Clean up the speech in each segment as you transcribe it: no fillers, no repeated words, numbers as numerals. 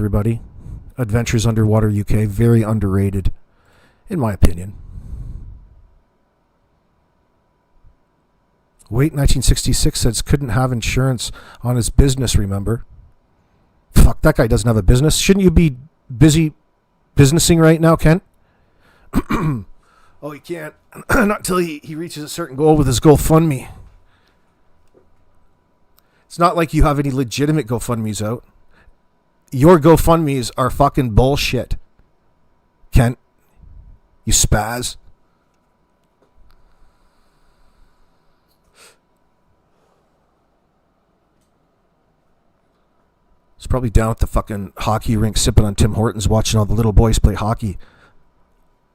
everybody. Adventures Underwater UK, very underrated, in my opinion. Wait, 1966 says couldn't have insurance on his business, remember? Fuck, that guy doesn't have a business. Shouldn't you be busy businessing right now, Kent? Oh, he can't. Not until he reaches a certain goal with his GoFundMe. It's not like you have any legitimate GoFundMes out. Your GoFundMes are fucking bullshit, Kent. You spaz. He's probably down at the fucking hockey rink sipping on Tim Hortons, watching all the little boys play hockey.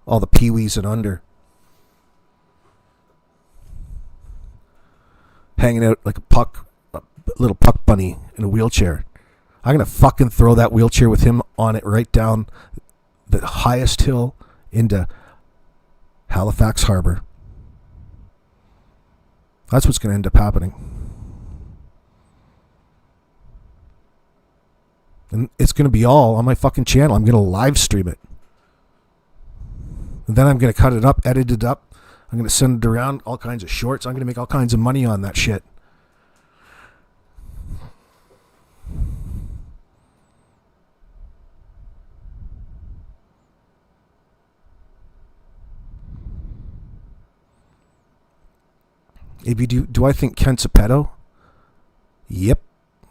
All the peewees and under. Hanging out like a little puck bunny in a wheelchair. I'm going to fucking throw that wheelchair with him on it right down the highest hill into Halifax Harbor. That's what's going to end up happening. And it's going to be all on my fucking channel. I'm going to live stream it. And then I'm going to cut it up, edit it up. I'm going to send it around, all kinds of shorts. I'm going to make all kinds of money on that shit. AB, do I think Kent's a pedo? Yep.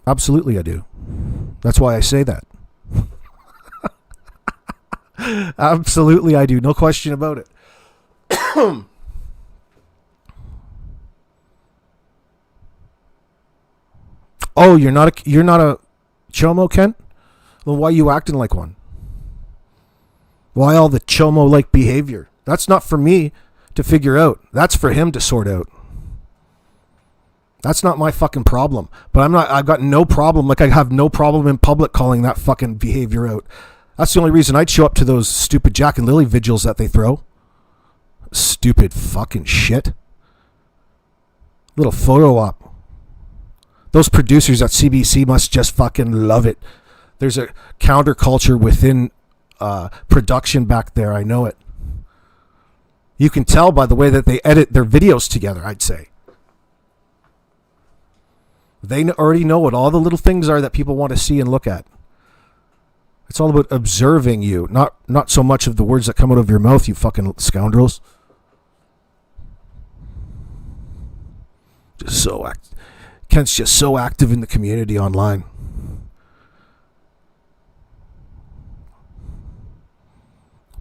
Absolutely I do. That's why I say that. Absolutely I do. No question about it. Oh, you're not a Chomo, Kent? Well, why are you acting like one? Why all the Chomo-like behavior? That's not for me to figure out. That's for him to sort out. That's not my fucking problem. But I've got no problem. Like I have no problem in public calling that fucking behavior out. That's the only reason I'd show up to those stupid Jack and Lily vigils that they throw. Stupid fucking shit. Little photo op. Those producers at CBC must just fucking love it. There's a counterculture within production back there. I know it. You can tell by the way that they edit their videos together, I'd say. They already know what all the little things are that people want to see and look at. It's all about observing you, not so much of the words that come out of your mouth, you fucking scoundrels. Kent's just so active in the community online.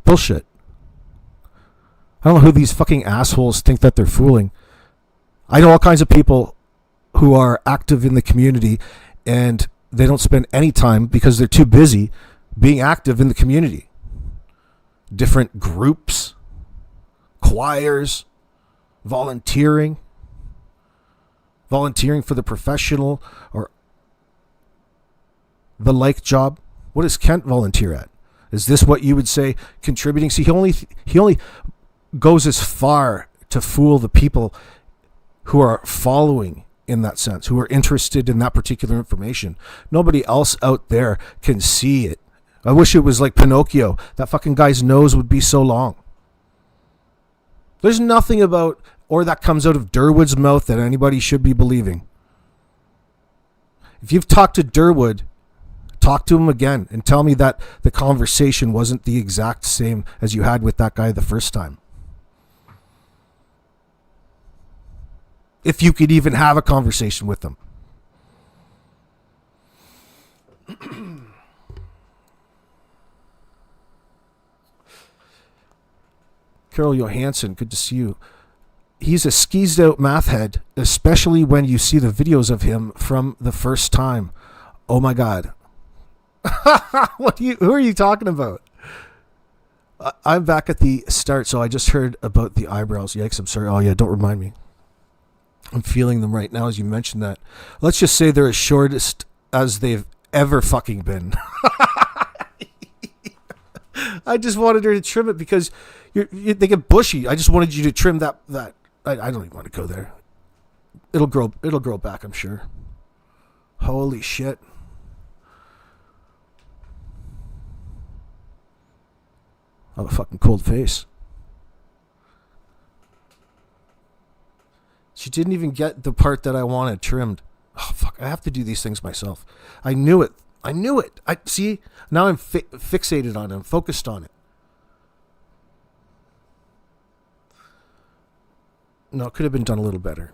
Bullshit. I don't know who these fucking assholes think that they're fooling. I know all kinds of people who are active in the community and they don't spend any time because they're too busy being active in the community. Different groups, choirs, volunteering for the professional or the like job. What does Kent volunteer at? Is this what you would say contributing? See, he only goes as far to fool the people who are following in that sense, who are interested in that particular information. Nobody else out there can see it. I wish it was like Pinocchio. That fucking guy's nose would be so long. There's nothing about or that comes out of Durwood's mouth that anybody should be believing. If you've talked to Durwood, talk to him again and tell me that the conversation wasn't the exact same as you had with that guy the first time. If you could even have a conversation with them. Carol Johansson, good to see you. He's a skeezed out math head, especially when you see the videos of him from the first time. Oh my God. Who are you talking about? I'm back at the start, so I just heard about the eyebrows. Yikes, I'm sorry. Oh yeah, don't remind me. I'm feeling them right now as you mentioned that. Let's just say they're as shortest as they've ever fucking been. I just wanted her to trim it because they get bushy. I just wanted you to trim that. I don't even want to go there. It'll grow back, I'm sure. Holy shit. have a fucking cold face. She didn't even get the part that I wanted trimmed. Oh, fuck. I have to do these things myself. I knew it. I see. Now I'm fixated on it. I'm focused on it. No, it could have been done a little better.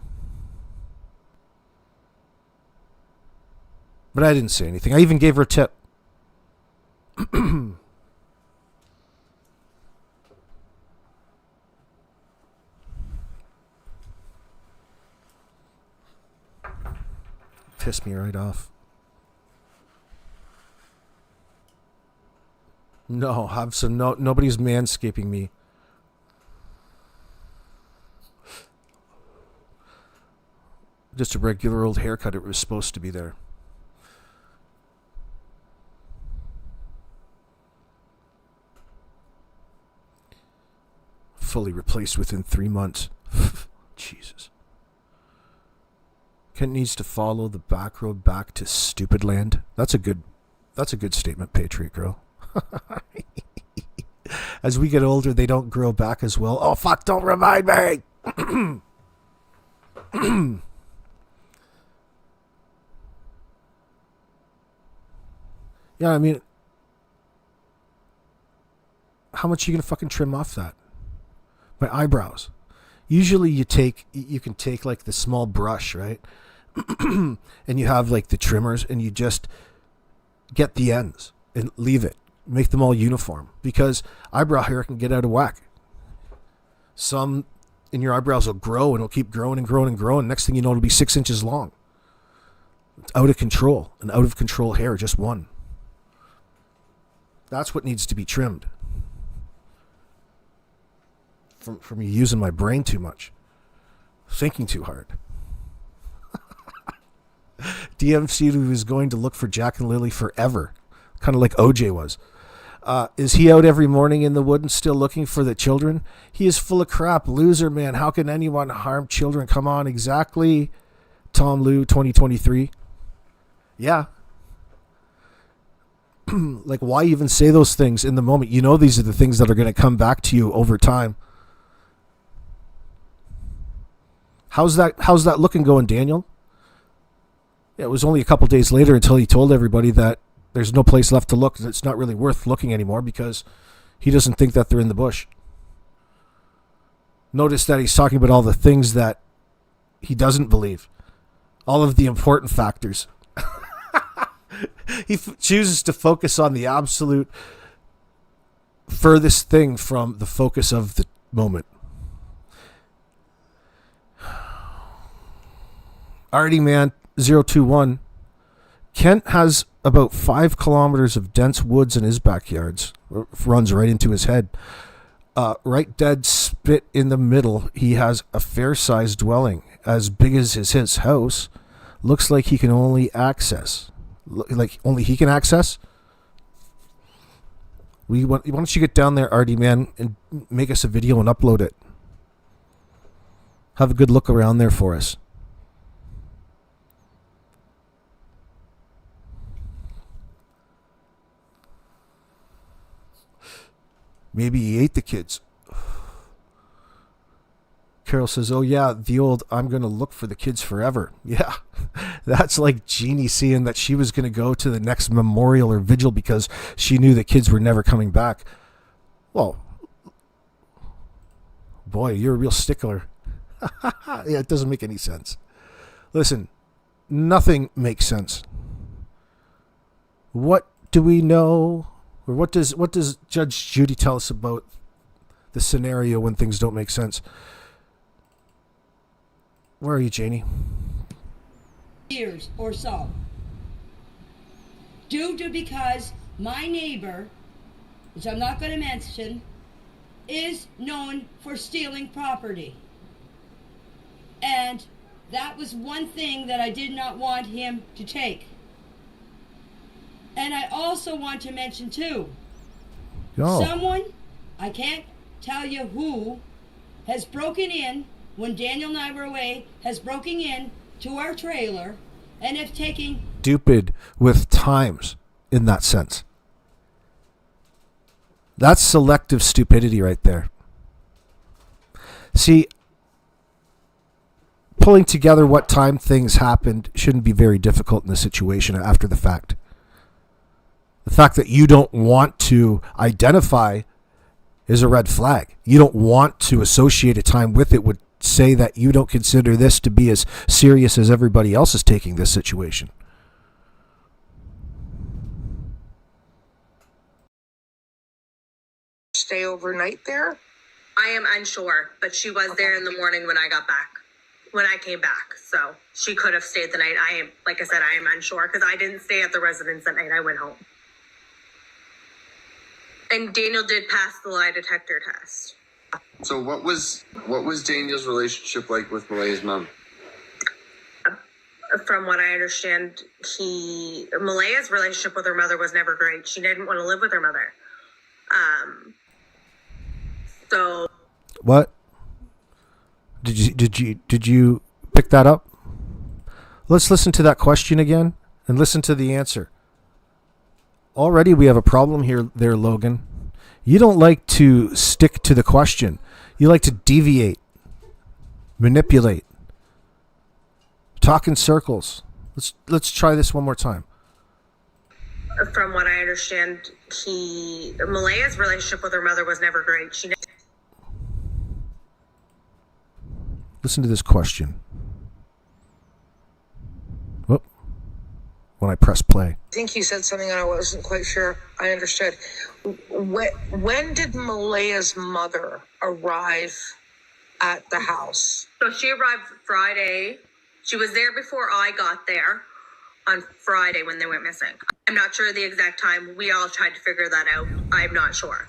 But I didn't say anything. I even gave her a tip. Pissed me right off. No, nobody's manscaping me. Just a regular old haircut. It was supposed to be there. Fully replaced within 3 months. Jesus. Kent needs to follow the back road back to stupid land. That's a good statement, Patriot Girl. As we get older, they don't grow back as well. Oh fuck, don't remind me. Yeah, I mean, how much are you gonna fucking trim off that? My eyebrows. Usually you can take like the small brush, right? And you have like the trimmers and you just get the ends and leave it. Make them all uniform because eyebrow hair can get out of whack. Some in your eyebrows will grow and it'll keep growing and growing and growing. Next thing you know, it'll be 6 inches long. It's out of control. An out of control hair, just one. That's what needs to be trimmed. From me using my brain too much. Thinking too hard. DMC was going to look for Jack and Lily forever. Kind of like OJ was. Is he out every morning in the woods still looking for the children? He is full of crap. Loser, man. How can anyone harm children? Come on, exactly. Tom Lou, 2023. Yeah. Like, why even say those things in the moment? You know these are the things that are going to come back to you over time. How's that looking going, Daniel? Yeah, it was only a couple days later until he told everybody that there's no place left to look. It's not really worth looking anymore because he doesn't think that they're in the bush. Notice that he's talking about all the things that he doesn't believe. All of the important factors. He chooses to focus on the absolute furthest thing from the focus of the moment. Artie Man 021. Kent has about 5 kilometers of dense woods in his backyards. Runs right into his head. Right dead spit in the middle, he has a fair-sized dwelling, as big as his house. Looks like he can only access. Like only he can access? Why don't you get down there, Artie Man, and make us a video and upload it. Have a good look around there for us. Maybe he ate the kids. Carol says, oh yeah, the old I'm going to look for the kids forever. Yeah, that's like Janie seeing that she was going to go to the next memorial or vigil because she knew the kids were never coming back. Well, boy, you're a real stickler. Yeah, it doesn't make any sense. Listen, nothing makes sense. What do we know? Or what does Judge Judy tell us about the scenario when things don't make sense? Where are you, Janie? Years or so. Due to because my neighbor, which I'm not going to mention, is known for stealing property. And that was one thing that I did not want him to take. And I also want to mention too, someone, I can't tell you who, has broken in, when Daniel and I were away, has broken in to our trailer and have taken... Stupid with times in that sense. That's selective stupidity right there. See, pulling together what time things happened shouldn't be very difficult in this situation after the fact. The fact that you don't want to identify is a red flag. You don't want to associate a time with it would say that you don't consider this to be as serious as everybody else is taking this situation. Stay overnight there? I am unsure, but she was there in the morning when I came back. So she could have stayed the night. Like I said, I am unsure because I didn't stay at the residence that night. I went home. And Daniel did pass the lie detector test. So what was Daniel's relationship like with Malaya's mom? From what I understand, Malaya's relationship with her mother was never great. She didn't want to live with her mother. So what? Did you pick that up? Let's listen to that question again and listen to the answer. Already we have a problem here there, Logan. You don't like to stick to the question. You like to deviate, manipulate, talk in circles. Let's try this one more time. From what I understand, Malaya's relationship with her mother was never great. Listen to this question. Whoop. When I press play. I think you said something and I wasn't quite sure I understood. When did Malaya's mother arrive at the house? So she arrived Friday. She was there before I got there on Friday when they went missing. I'm not sure the exact time. We all tried to figure that out. I'm not sure.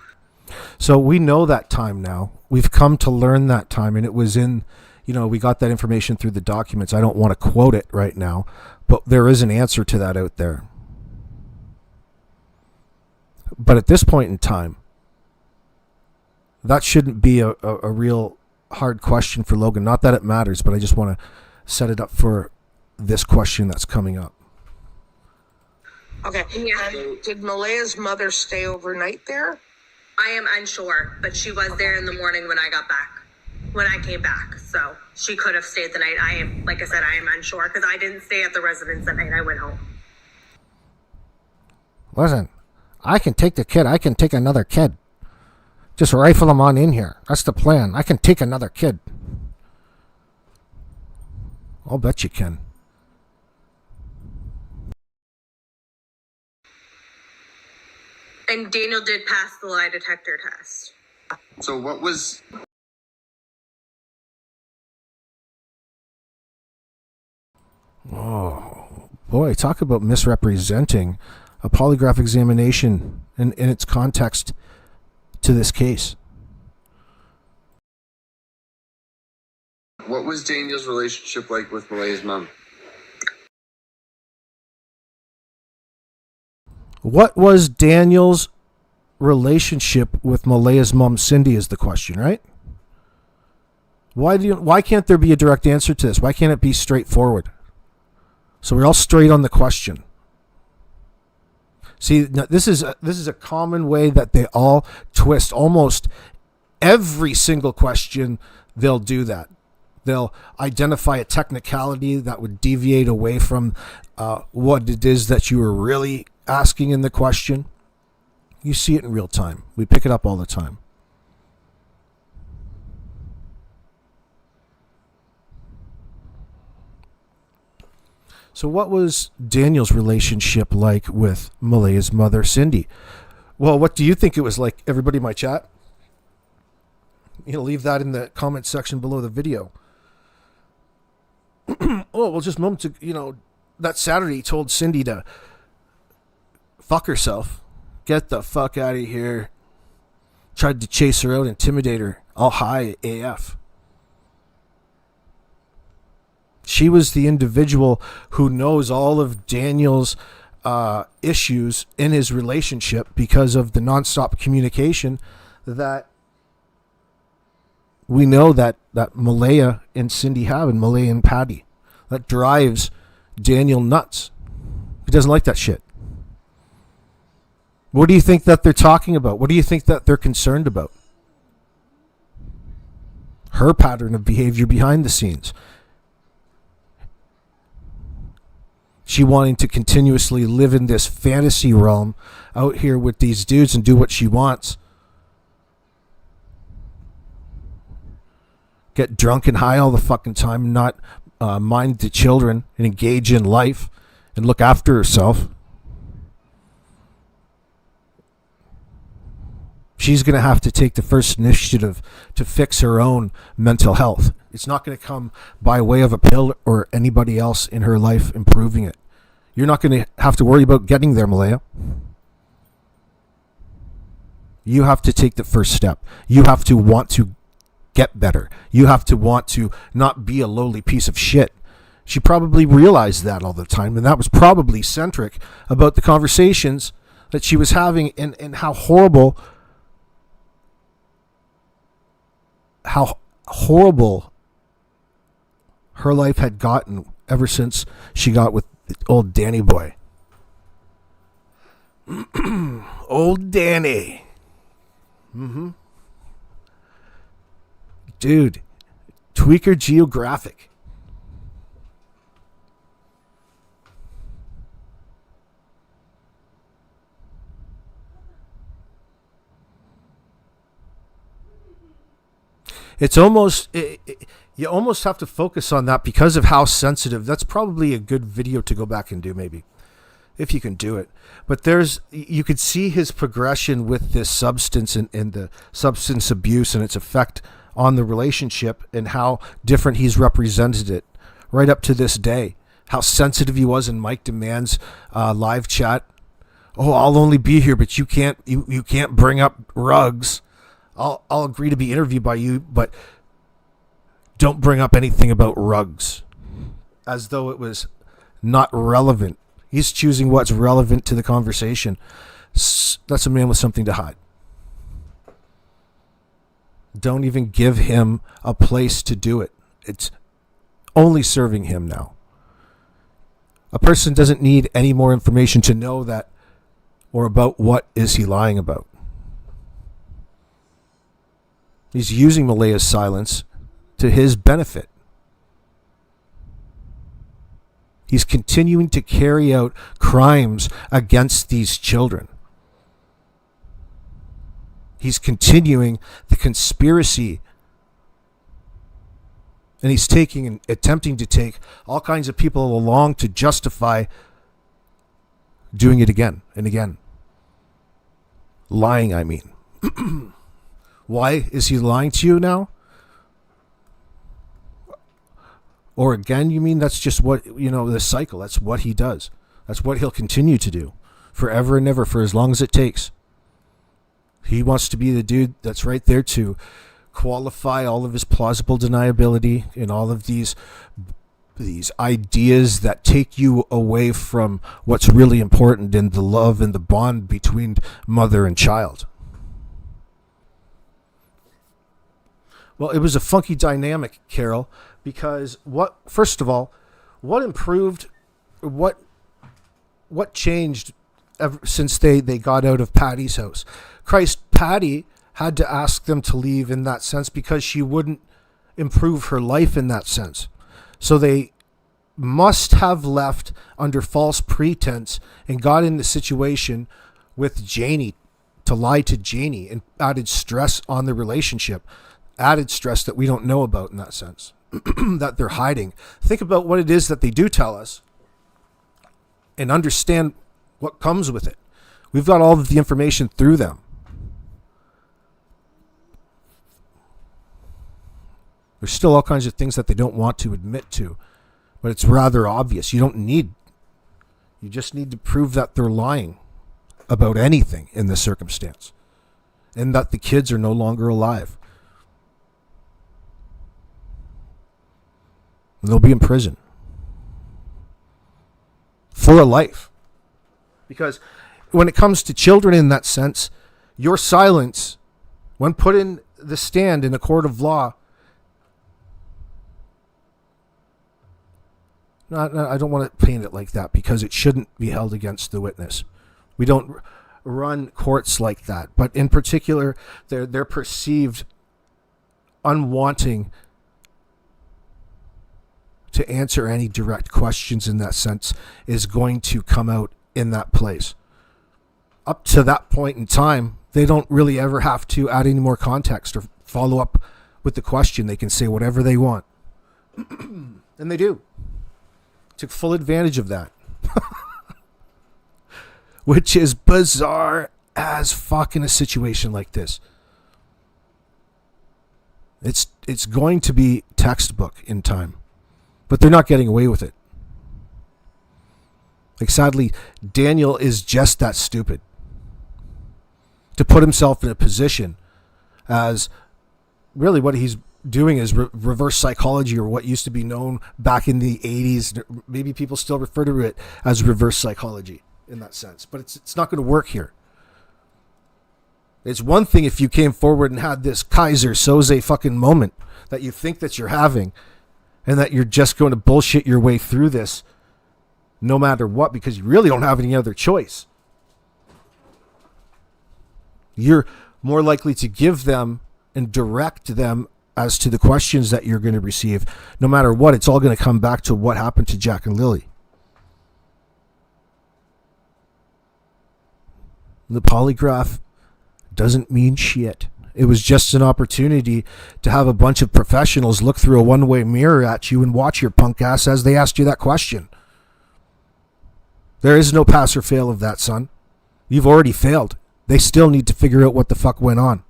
So we know that time now. We've come to learn that time, and it was in, we got that information through the documents. I don't want to quote it right now, but there is an answer to that out there. But at this point in time, that shouldn't be a real hard question for Logan. Not that it matters, but I just want to set it up for this question that's coming up. Okay. Yeah. Did Malaya's mother stay overnight there? I am unsure, but she was there in the morning when I came back. So she could have stayed the night. Like I said, I am unsure because I didn't stay at the residence that night. I went home. Listen, I can take the kid. I can take another kid. Just rifle them on in here. That's the plan. I can take another kid. I'll bet you can. And Daniel did pass the lie detector test. So what was... Oh, boy, talk about misrepresenting a polygraph examination in its context to this case. What was Daniel's relationship like with Malaya's mom? What was Daniel's relationship with Malaya's mom, Cindy, is the question, right? Why can't there be a direct answer to this? Why can't it be straightforward? So we're all straight on the question. See, this is a common way that they all twist. Almost every single question, they'll do that. They'll identify a technicality that would deviate away from what it is that you were really asking in the question. You see it in real time. We pick it up all the time. So what was Daniel's relationship like with Malaya's mother, Cindy? Well, what do you think it was like? Everybody in my chat? Leave that in the comment section below the video. Well, just moments ago, that Saturday he told Cindy to fuck herself. Get the fuck out of here. Tried to chase her out, intimidate her, all high AF. She was the individual who knows all of Daniel's issues in his relationship because of the nonstop communication that we know that Malaya and Cindy have, and Malaya and Patty. That drives Daniel nuts. He doesn't like that shit. What do you think that they're talking about? What do you think that they're concerned about? Her pattern of behavior behind the scenes. She wanting to continuously live in this fantasy realm out here with these dudes and do what she wants. Get drunk and high all the fucking time and not mind the children and engage in life and look after herself. She's going to have to take the first initiative to fix her own mental health. It's not going to come by way of a pill or anybody else in her life improving it. You're not going to have to worry about getting there, Malaya. You have to take the first step. You have to want to get better. You have to want to not be a lowly piece of shit. She probably realized that all the time, and that was probably centric about the conversations that she was having and how horrible her life had gotten ever since she got with old Danny boy. Old Danny. Dude, Tweaker Geographic. It's almost, you almost have to focus on that because of how sensitive. That's probably a good video to go back and do, maybe, if you can do it. But you could see his progression with this substance and the substance abuse and its effect on the relationship and how different he's represented it right up to this day. How sensitive he was in Mike Demand's live chat. Oh, I'll only be here, but you can't bring up rugs. I'll agree to be interviewed by you, but don't bring up anything about rugs. As though it was not relevant. He's choosing what's relevant to the conversation. That's a man with something to hide. Don't even give him a place to do it. It's only serving him now. A person doesn't need any more information to know that or about what is he lying about. He's using Malaya's silence to his benefit. He's continuing to carry out crimes against these children. He's continuing the conspiracy. And he's attempting to take all kinds of people along to justify doing it again and again. Lying, I mean. Why is he lying to you now? Or again, you mean that's just what, the cycle. That's what he does. That's what he'll continue to do forever and ever, for as long as it takes. He wants to be the dude that's right there to qualify all of his plausible deniability and all of these ideas that take you away from what's really important in the love and the bond between mother and child. Well, it was a funky dynamic, Carol, because first of all, what improved, what changed ever since they got out of Patty's house? Christ, Patty had to ask them to leave in that sense because she wouldn't improve her life in that sense. So they must have left under false pretense and got in the situation with Janie to lie to Janie and added stress on the relationship. Added stress that we don't know about in that sense, that they're hiding. Think about what it is that they do tell us and understand what comes with it. We've got all of the information through them. There's still all kinds of things that they don't want to admit to, but it's rather obvious. You just need to prove that they're lying about anything in this circumstance and that the kids are no longer alive. They'll be in prison for a life. Because when it comes to children in that sense, your silence, when put in the stand in a court of law, I don't want to paint it like that because it shouldn't be held against the witness. We don't run courts like that, but in particular, their perceived unwanting to answer any direct questions in that sense is going to come out in that place. Up to that point in time, they don't really ever have to add any more context or follow up with the question. They can say whatever they want. And they do. Took full advantage of that. Which is bizarre as fuck in a situation like this. It's going to be textbook in time. But they're not getting away with it. Like, sadly, Daniel is just that stupid to put himself in a position as really what he's doing is reverse psychology, or what used to be known back in the 80s. Maybe people still refer to it as reverse psychology in that sense, but it's not going to work here. It's one thing if you came forward and had this Kaiser Soze fucking moment that you think that you're having, and that you're just going to bullshit your way through this no matter what, because you really don't have any other choice. You're more likely to give them and direct them as to the questions that you're going to receive. No matter what, it's all going to come back to what happened to Jack and Lily. The polygraph doesn't mean shit. It was just an opportunity to have a bunch of professionals look through a one-way mirror at you and watch your punk ass as they asked you that question. There is no pass or fail of that, son. You've already failed. They still need to figure out what the fuck went on.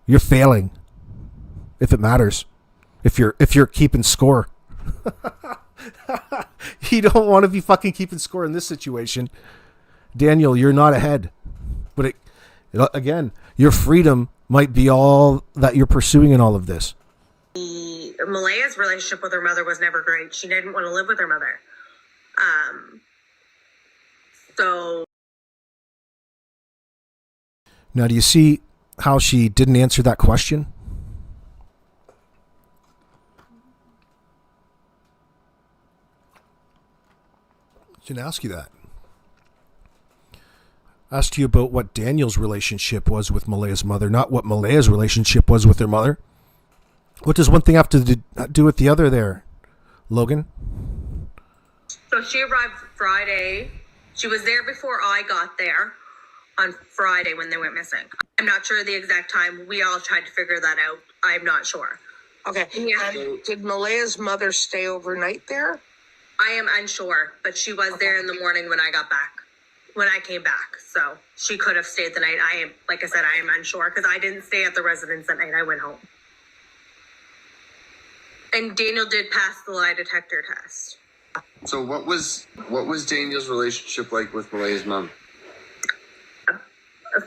You're failing. If it matters. If you're keeping score. You don't want to be fucking keeping score in this situation. Daniel, you're not ahead. But again, your freedom might be all that you're pursuing in all of this. Malaya's relationship with her mother was never great. She didn't want to live with her mother. So now, do you see how she didn't answer that question? I didn't ask you that. Asked you about what Daniel's relationship was with Malaya's mother, not what Malaya's relationship was with her mother. What does one thing have to do with the other there, Logan? So she arrived Friday. She was there before I got there on Friday when they went missing. I'm not sure the exact time. We all tried to figure that out. I'm not sure. Okay. Yeah. And did Malaya's mother stay overnight there? I am unsure, but she was there in the morning when I got back. When I came back, so she could have stayed the night. Like I said, I am unsure because I didn't stay at the residence that night. I went home. And Daniel did pass the lie detector test. So what was Daniel's relationship like with Malaya's mom?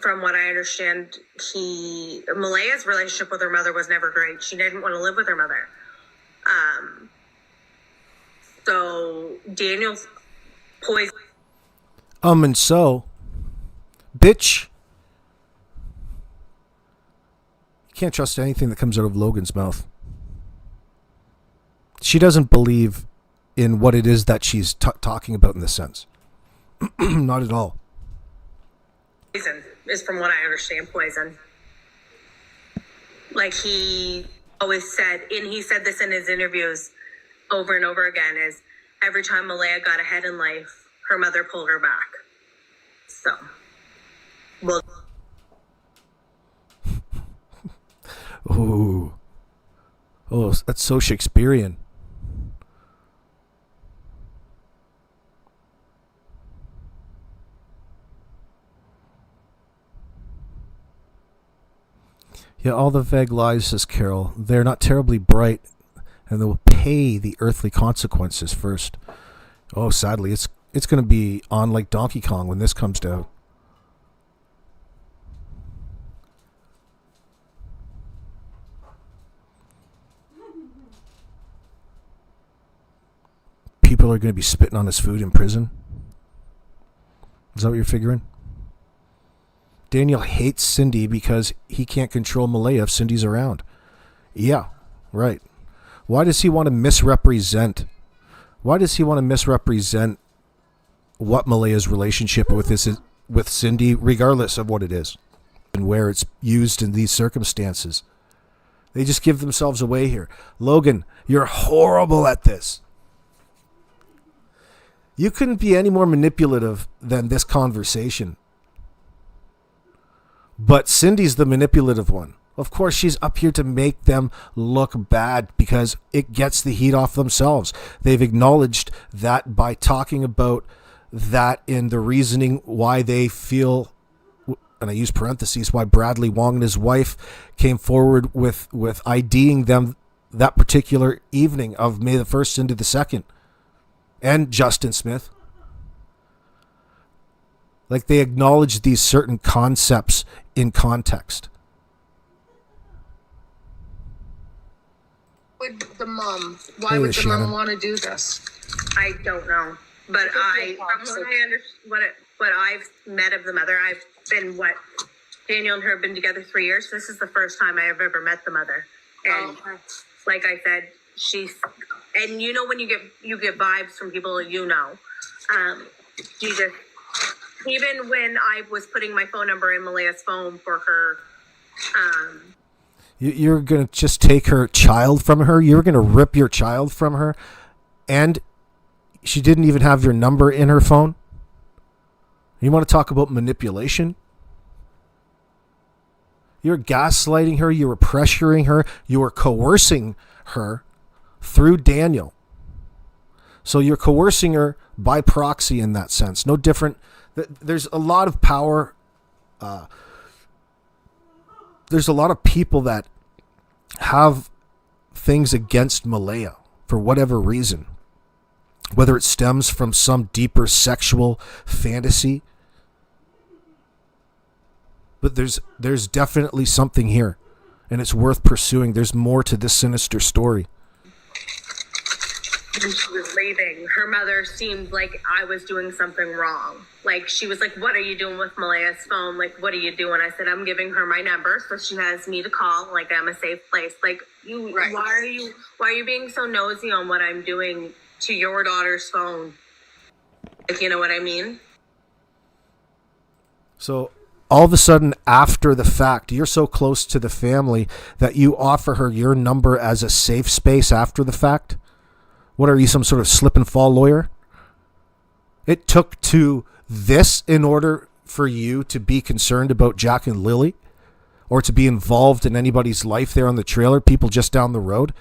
From what I understand, Malaya's relationship with her mother was never great. She didn't want to live with her mother. So Daniel's poison. And so, bitch, you can't trust anything that comes out of Logan's mouth. She doesn't believe in what it is that she's talking about in this sense. Not at all. Poison is, from what I understand, poison. Like he always said, and he said this in his interviews over and over again, is every time Malaya got ahead in life, her mother pulled her back. So, well. Oh, that's so Shakespearean. Yeah, all the vague lies, says Carol, they're not terribly bright, and they will pay the earthly consequences first. Oh, sadly, it's going to be on like Donkey Kong when this comes out. People are going to be spitting on his food in prison. Is that what you're figuring? Daniel hates Cindy because he can't control Malaya if Cindy's around. Yeah, right. Why does he want to misrepresent? Why does he want to misrepresent what Malaya's relationship with with Cindy, regardless of what it is and where it's used in these circumstances. They just give themselves away here. Logan, you're horrible at this. You couldn't be any more manipulative than this conversation. But Cindy's the manipulative one. Of course, she's up here to make them look bad because it gets the heat off themselves. They've acknowledged that by talking about that in the reasoning why they feel, and I use parentheses, why Bradley Wong and his wife came forward with IDing them that particular evening of May the 1st into the 2nd. And Justin Smith. Like, they acknowledge these certain concepts in context. Why would the mom want to do this? I don't know, but what I've met of the mother, I've been Daniel and her have been together 3 years. This is the first time I have ever met the mother, and like I said, and you know when you get vibes from people, you know, you just, even when I was putting my phone number in Malaya's phone for her, you're going to just take her child from her? You're going to rip your child from her? And she didn't even have your number in her phone? You want to talk about manipulation? You're gaslighting her. You were pressuring her. You were coercing her through Daniel. So you're coercing her by proxy in that sense. No different. There's a lot of power. There's a lot of people that have things against Malaya for whatever reason. Whether it stems from some deeper sexual fantasy. But there's definitely something here. And it's worth pursuing. There's more to this sinister story. When she was leaving, her mother seemed like I was doing something wrong. Like, she was like, what are you doing with Malaya's phone? Like, what are you doing? I said, I'm giving her my number so she has me to call. Like, I'm a safe place. Like, Right. why are you being so nosy on what I'm doing to your daughter's phone? Like, you know what I mean? So all of a sudden, after the fact, you're so close to the family that you offer her your number as a safe space after the fact? What are you, some sort of slip and fall lawyer? It took to this in order for you to be concerned about Jack and Lily, or to be involved in anybody's life there on the trailer, people just down the road.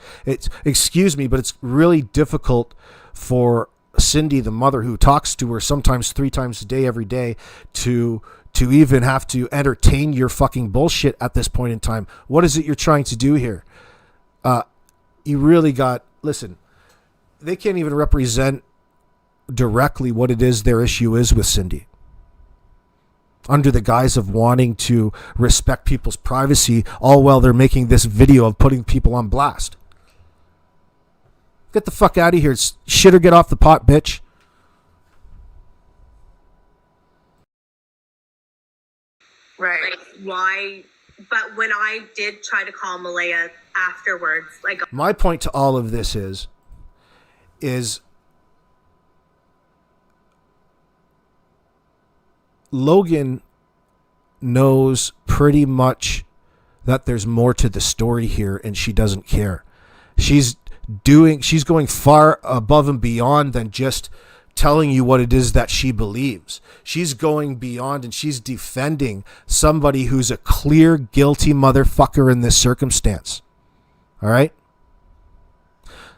Excuse me, but it's really difficult for Cindy, the mother who talks to her sometimes 3 times a day, every day, to even have to entertain your fucking bullshit at this point in time. What is it you're trying to do here? You really got, listen, they can't even represent directly what it is their issue is with Cindy. Under the guise of wanting to respect people's privacy, all while they're making this video of putting people on blast. Get the fuck out of here. It's shit or get off the pot, bitch. Right. Like, why? But when I did try to call Malaya afterwards, like, my point to all of this is Logan knows pretty much that there's more to the story here, and she doesn't care. She's going far above and beyond than just telling you what it is that she believes. She's going beyond, and she's defending somebody who's a clear guilty motherfucker in this circumstance. All right?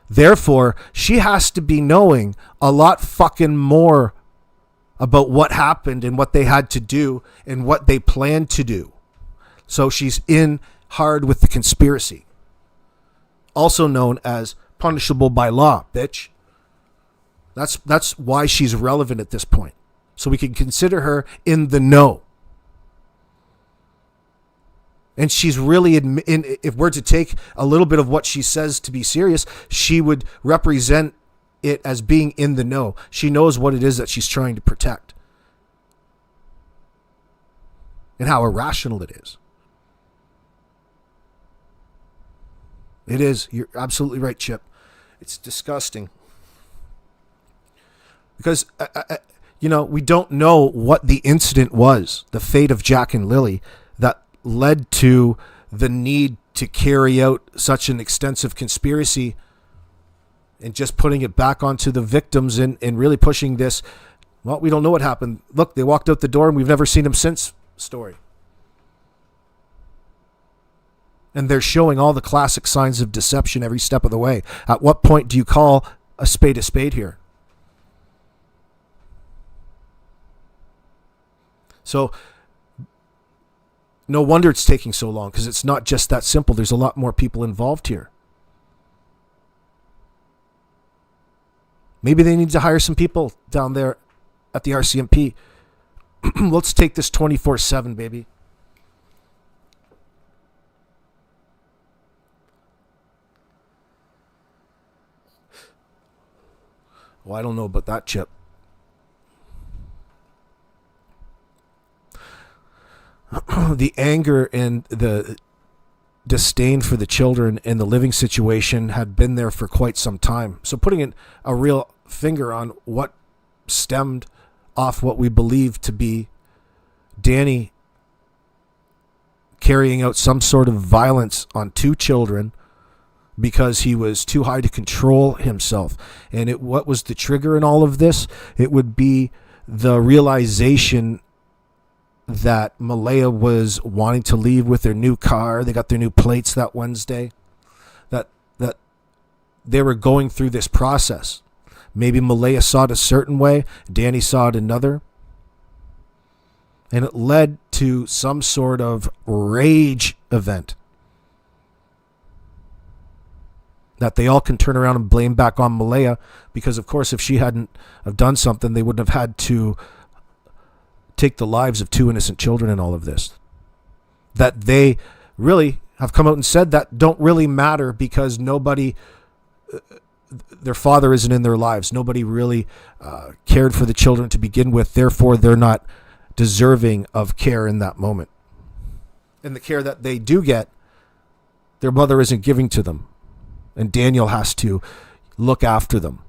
Therefore, she has to be knowing a lot fucking more about what happened and what they had to do and what they planned to do. So she's in hard with the conspiracy. Also known as punishable by law, bitch. That's why she's relevant at this point. So we can consider her in the know. And she's really, if we're to take a little bit of what she says to be serious, she would represent it as being in the know. She knows what it is that she's trying to protect. And how irrational it is. It is. You're absolutely right, Chip. It's disgusting. Because we don't know what the incident was, the fate of Jack and Lily, that led to the need to carry out such an extensive conspiracy and just putting it back onto the victims and really pushing this, well, we don't know what happened. Look, they walked out the door and we've never seen them since story. And they're showing all the classic signs of deception every step of the way. At what point do you call a spade here? So no wonder it's taking so long, because it's not just that simple. There's a lot more people involved here. Maybe they need to hire some people down there at the RCMP. Let's take this 24/7, baby. Well, I don't know about that, Chip. The anger and the disdain for the children and the living situation had been there for quite some time. So putting a real finger on what stemmed off what we believe to be Danny carrying out some sort of violence on two children because he was too high to control himself. And what was the trigger in all of this? It would be the realization that Malaya was wanting to leave with their new car. They got their new plates that Wednesday. That they were going through this process. Maybe Malaya saw it a certain way, Danny saw it another. And it led to some sort of rage event that they all can turn around and blame back on Malaya, because of course if she hadn't have done something, they wouldn't have had to take the lives of two innocent children in all of this. That they really have come out and said that don't really matter, because nobody, their father isn't in their lives. Nobody really cared for the children to begin with. Therefore, they're not deserving of care in that moment. And the care that they do get, their mother isn't giving to them. And Daniel has to look after them.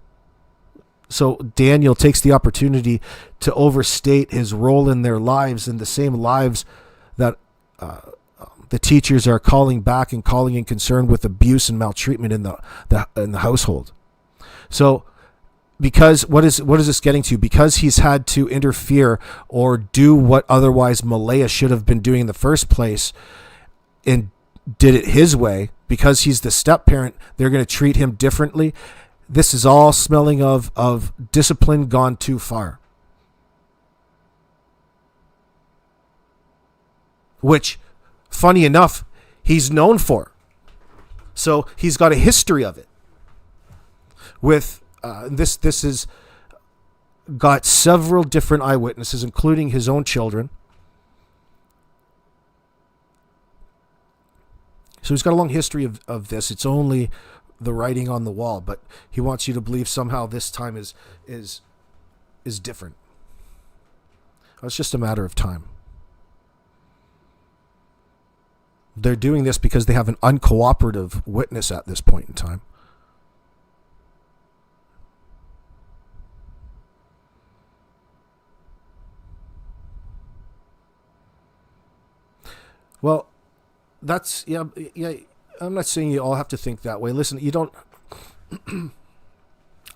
So Daniel takes the opportunity to overstate his role in their lives, and the same lives that the teachers are calling back and calling in concern with abuse and maltreatment in the household. So because what is this getting to? Because he's had to interfere or do what otherwise Malaya should have been doing in the first place, and did it his way, because he's the step parent, they're going to treat him differently. This is all smelling of discipline gone too far. Which, funny enough, he's known for. So he's got a history of it. With this is got several different eyewitnesses, including his own children. So he's got a long history of this. It's only the writing on the wall, but he wants you to believe somehow this time is different. It's just a matter of time. They're doing this because they have an uncooperative witness at this point in time. Well, that's, yeah, I'm not saying you all have to think that way. Listen, you don't,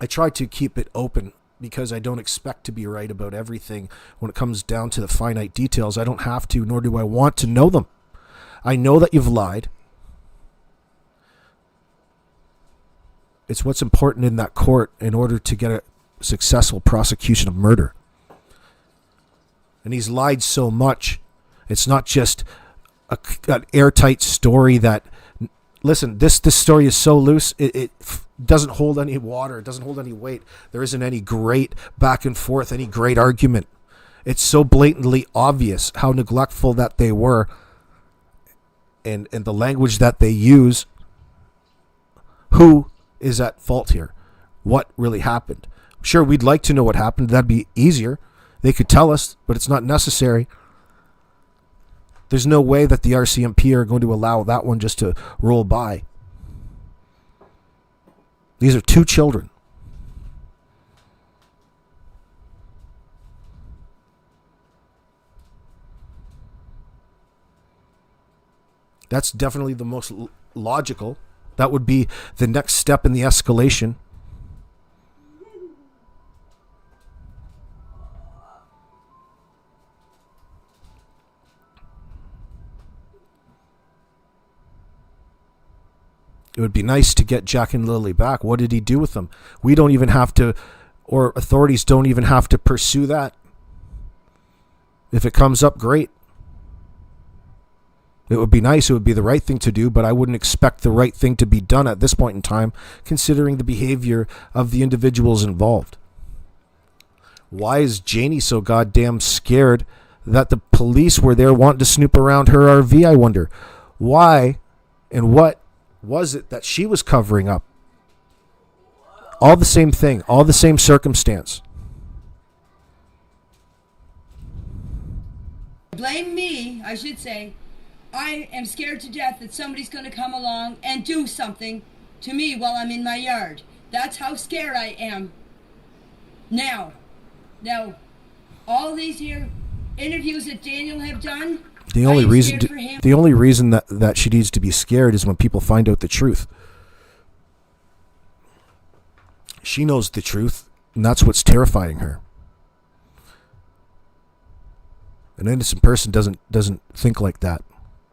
I try to keep it open because I don't expect to be right about everything when it comes down to the finite details. I don't have to, nor do I want to know them. I know that you've lied. It's what's important in that court in order to get a successful prosecution of murder. And he's lied so much. It's not just an airtight story that, listen, this story is so loose, it doesn't hold any water, it doesn't hold any weight. There isn't any great back and forth, any great argument. It's so blatantly obvious how neglectful that they were, and the language that they use. Who is at fault here? What really happened? Sure, we'd like to know what happened. That'd be easier. They could tell us, but it's not necessary. There's no way that the RCMP are going to allow that one just to roll by. These are two children. That's definitely the most logical. That would be the next step in the escalation. It would be nice to get Jack and Lily back. What did he do with them? We don't even have to, or authorities don't even have to pursue that. If it comes up, great. It would be nice. It would be the right thing to do, but I wouldn't expect the right thing to be done at this point in time, considering the behavior of the individuals involved. Why is Janie so goddamn scared that the police were there wanting to snoop around her RV, I wonder? Why and what was it that she was covering up? All the same thing, all the same circumstance. Blame me, I should say. I am scared to death that somebody's going to come along and do something to me while I'm in my yard. That's how scared I am. Now, all these here interviews that Daniel have done, the only reason that she needs to be scared is when people find out the truth. She knows the truth, and that's what's terrifying her. An innocent person doesn't think like that.